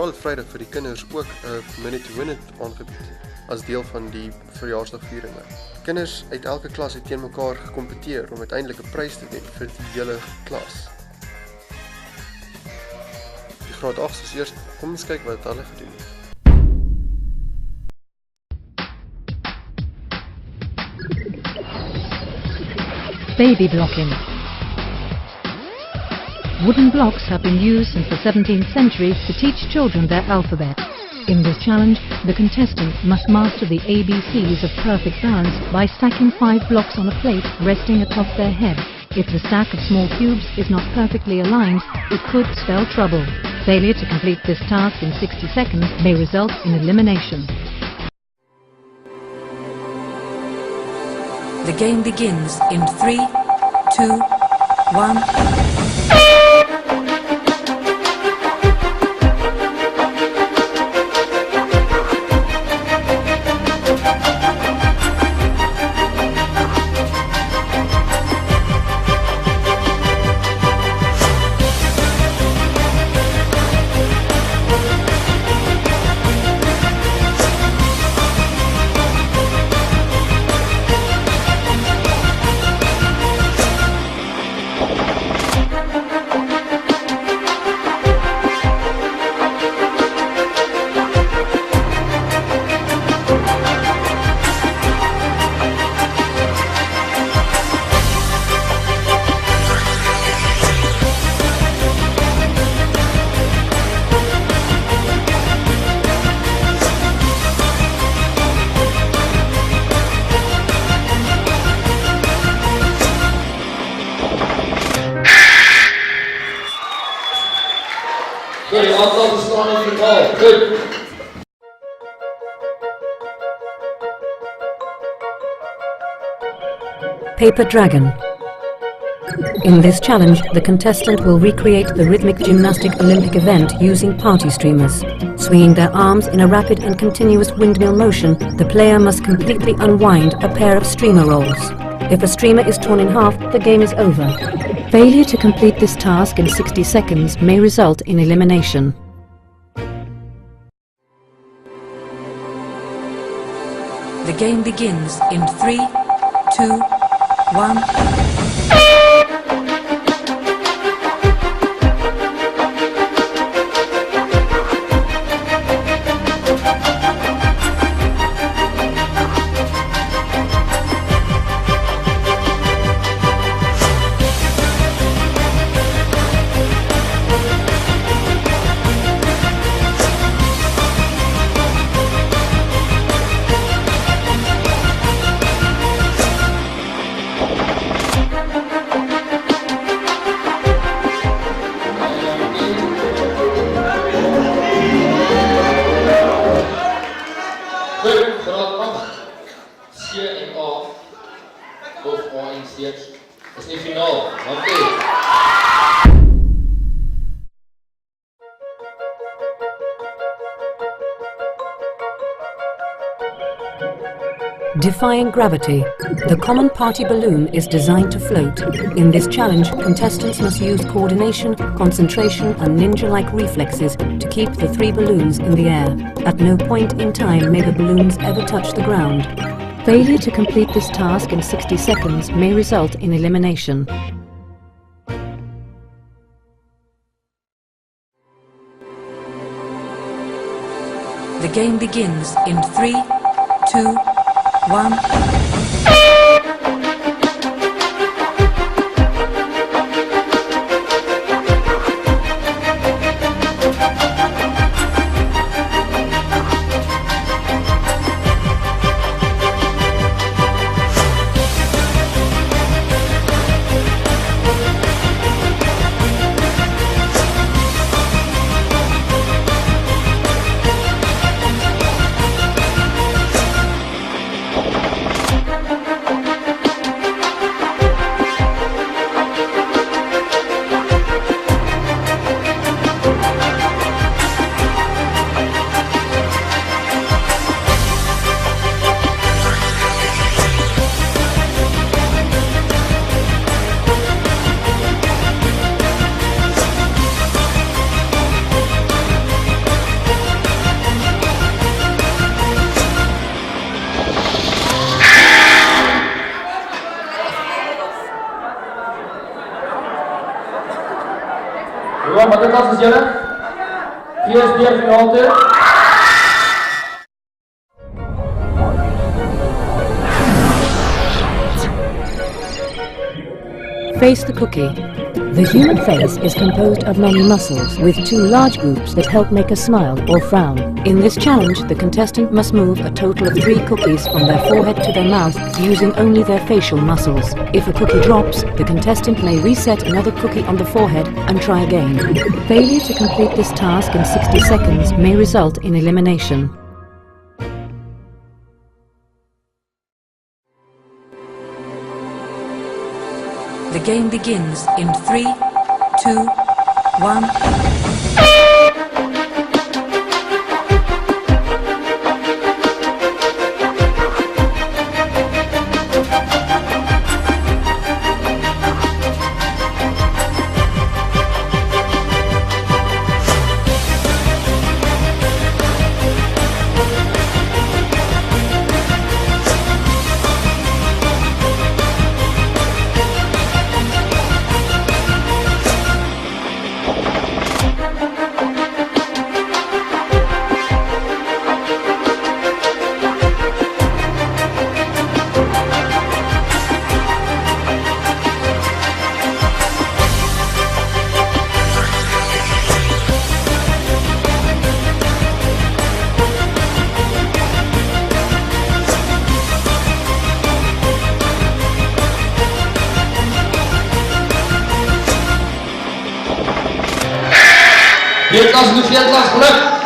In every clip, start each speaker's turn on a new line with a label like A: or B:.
A: sentrale Vrydag vir die kinders ook 'n minute-to-minute aangebied as deel van die verjaarsdagvieringe. Kinders uit elke klas het teen mekaar gekompeteer om uiteindelik 'n prys te wen vir die hele klas. Die graad 8 is eers, kom ons kyk wat hulle gedoen het.
B: Baby blocking. Wooden blocks have been used since the 17th century to teach children their alphabet. In this challenge, the contestants must master the ABCs of perfect balance by stacking 5 blocks on a plate resting atop their head. If the stack of small cubes is not perfectly aligned, it could spell trouble. Failure to complete this task in 60 seconds may result in elimination.
C: The game begins in 3, 2, 1.
D: Die aantal bestaan in totaal. Goed.
C: Paper Dragon. In this challenge, the contestant will recreate the rhythmic gymnastic Olympic event using party streamers. Swinging their arms in a rapid and continuous windmill motion, the player must completely unwind a pair of streamer rolls. If a streamer is torn in half, the game is over. Failure to complete this task in 60 seconds may result in elimination. The game begins in 3, 2, 1.
D: Is nie finaal. Dankie.
C: Defying Gravity. The common party balloon is designed to float. In this challenge, contestants must use coordination, concentration and ninja-like reflexes to keep the 3 balloons in the air. At no point in time may the balloons ever touch the ground. Failure to complete this task in 60 seconds may result in elimination. The game begins in 3, 2, 1.
D: Juan, watter klas is julle? GSD gehalte.
C: Face the cookie. The human face is composed of many muscles, with two large groups that help make a smile or frown. In this challenge, the contestant must move a total of 3 cookies from their forehead to their mouth using only their facial muscles. If a cookie drops, the contestant may reset another cookie on the forehead and try again. Failure to complete this task in 60 seconds may result in elimination. The game begins in 3, 2, 1.
D: Leerklas moet leerklas, geluk!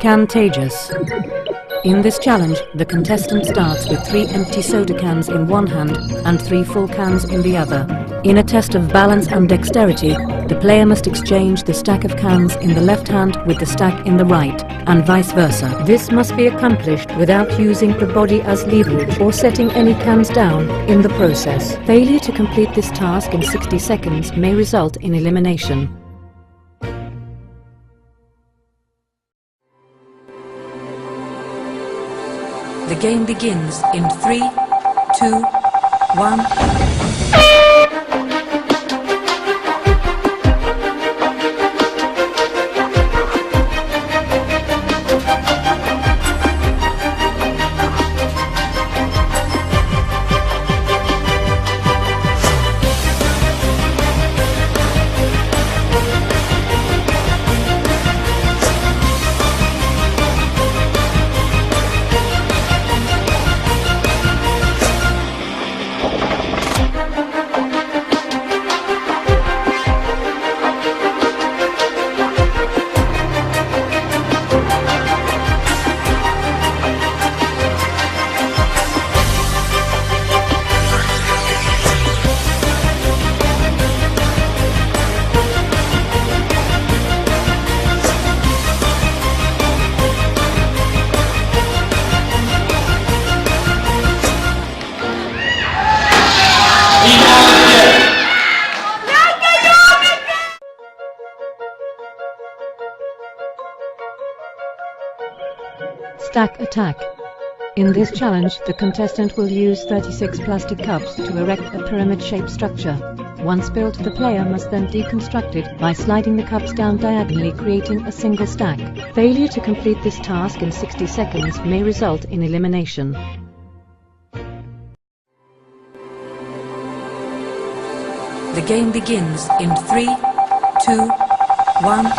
C: Contagious. In this challenge, the contestant starts with 3 empty soda cans in one hand and 3 full cans in the other. In a test of balance and dexterity, the player must exchange the stack of cans in the left hand with the stack in the right, and vice versa. This must be accomplished without using the body as leverage or setting any cans down in the process. Failure to complete this task in 60 seconds may result in elimination. The game begins in 3, 2, 1. Stack attack. In this challenge, the contestant will use 36 plastic cups to erect a pyramid-shaped structure. Once built, the player must then deconstruct it by sliding the cups down diagonally, creating a single stack. Failure to complete this task in 60 seconds may result in elimination. The game begins in 3, 2, 1.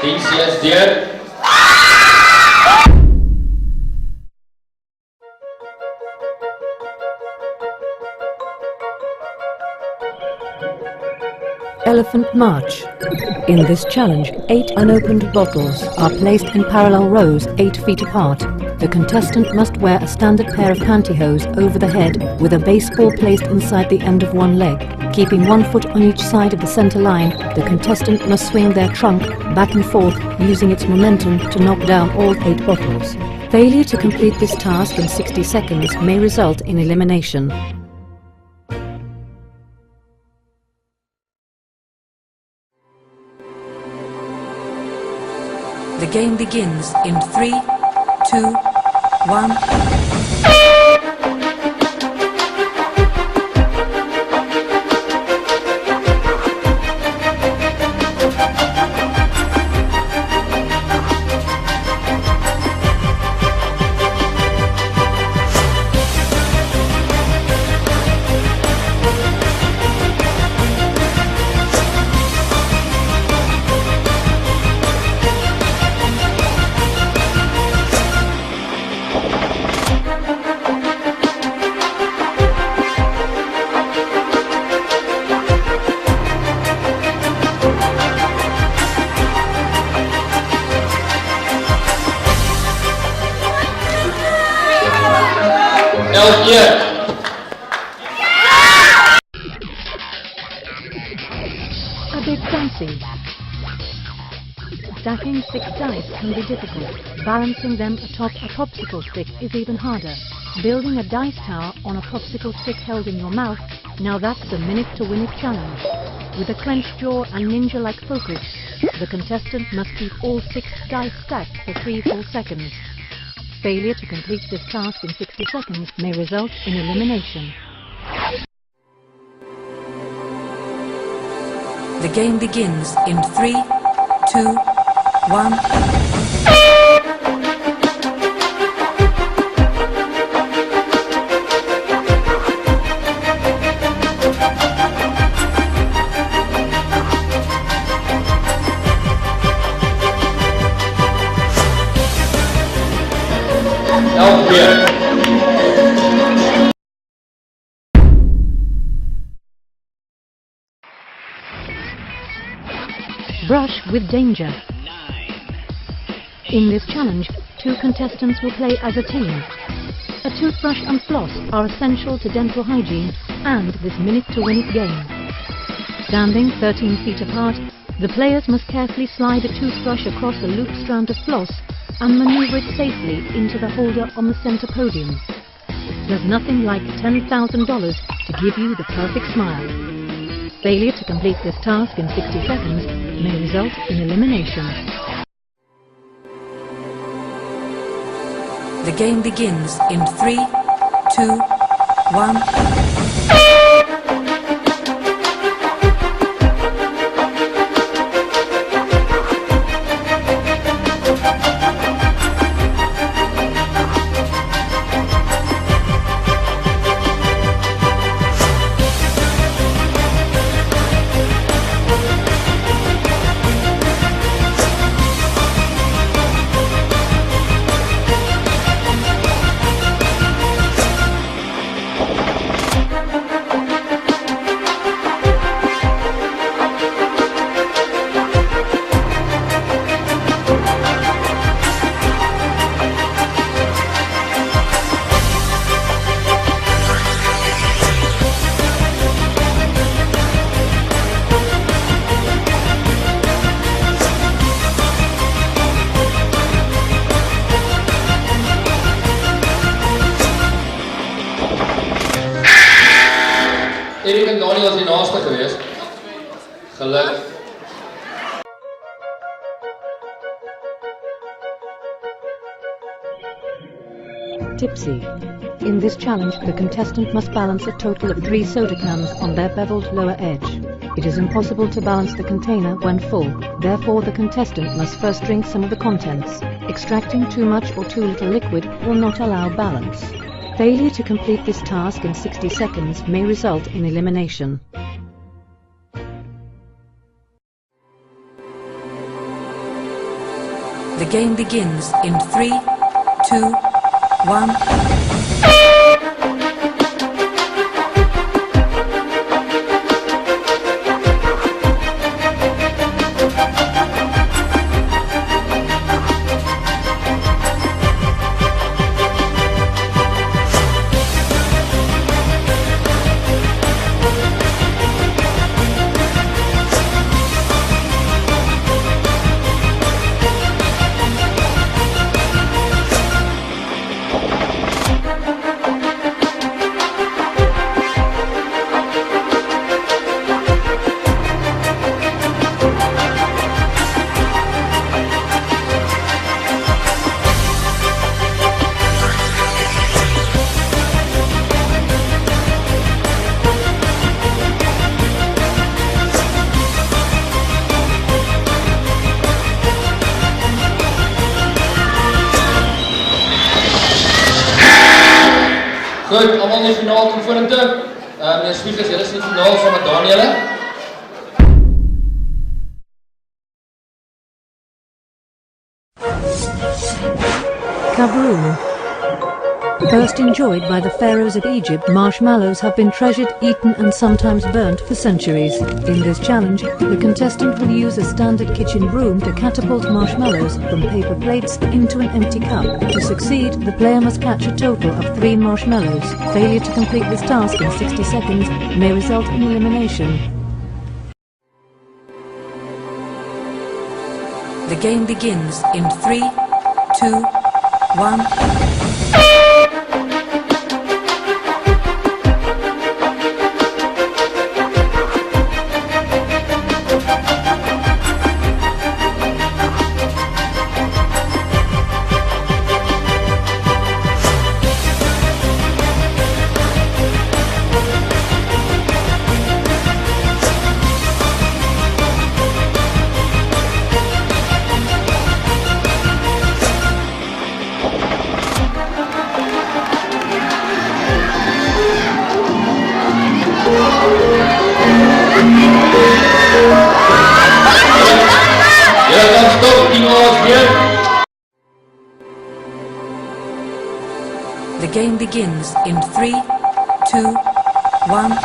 D: 10 CS deur.
C: Elephant March. In this challenge, 8 unopened bottles are placed in parallel rows 8 feet apart. The contestant must wear a standard pair of pantyhose over the head with a baseball placed inside the end of one leg. Keeping one foot on each side of the center line, the contestant must swing their trunk back and forth using its momentum to knock down all 8 bottles. Failure to complete this task in 60 seconds may result in elimination. The game begins in 3, 2, 1.
D: Hier.
B: A bit dicey. Stacking 6 dice can be difficult. Balancing them atop a popsicle stick is even harder. Building a dice tower on a popsicle stick held in your mouth, now that's a minute to win it challenge. With a clenched jaw and ninja-like focus, the contestant must keep all 6 dice stacked for 3 full seconds. Failure to complete this task in 60 seconds may result in elimination.
C: The game begins in 3, 2, 1.
D: Hier.
B: Brush with danger. In this challenge, 2 contestants will play as a team. A toothbrush and floss are essential to dental hygiene and this minute-to-win-it game. Standing 13 feet apart, the players must carefully slide a toothbrush across a loop strand of floss and maneuver it safely into the holder on the center podium. There's nothing like $10,000 to give you the perfect smile. Failure to complete this task in 60 seconds may result in elimination.
C: The game begins in 3, 2, 1.
D: Erik en Daniel was die naaste geweest. Geluk.
B: Tipsy. In this challenge, the contestant must balance a total of 3 soda cans on their beveled lower edge. It is impossible to balance the container when full, therefore the contestant must first drink some of the contents. Extracting too much or too little liquid will not allow balance. Failure to complete this task in 60 seconds may result in elimination.
C: The game begins in 3, 2, 1.
D: Goed, allemaal in die finaal kom vorentoe. Meneer Spiegers, julle is in die finaal saam met Daniëlle.
B: Kaboom. First enjoyed by the pharaohs of Egypt, marshmallows have been treasured, eaten and sometimes burnt for centuries. In this challenge, the contestant will use a standard kitchen broom to catapult marshmallows from paper plates into an empty cup. To succeed, the player must catch a total of 3 marshmallows. Failure to complete this task in 60 seconds may result in elimination.
C: The game begins in 3, 2, 1. The game begins in 3, 2, 1.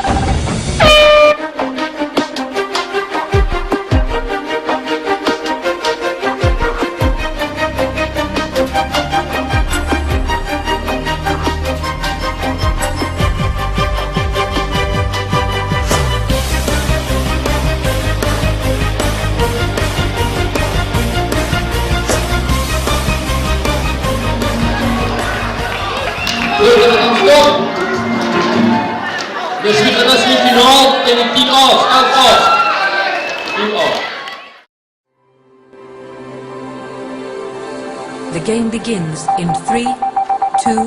D: Dus we gaan in die finaal en die 10 af, 11 af. 10 af.
C: The game begins in 3, 2,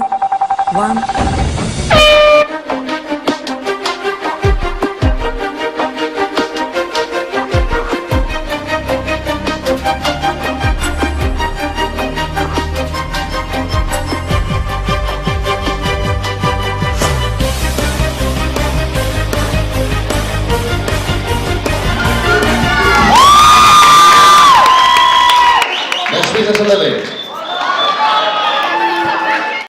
C: 1.
D: Next week is 11.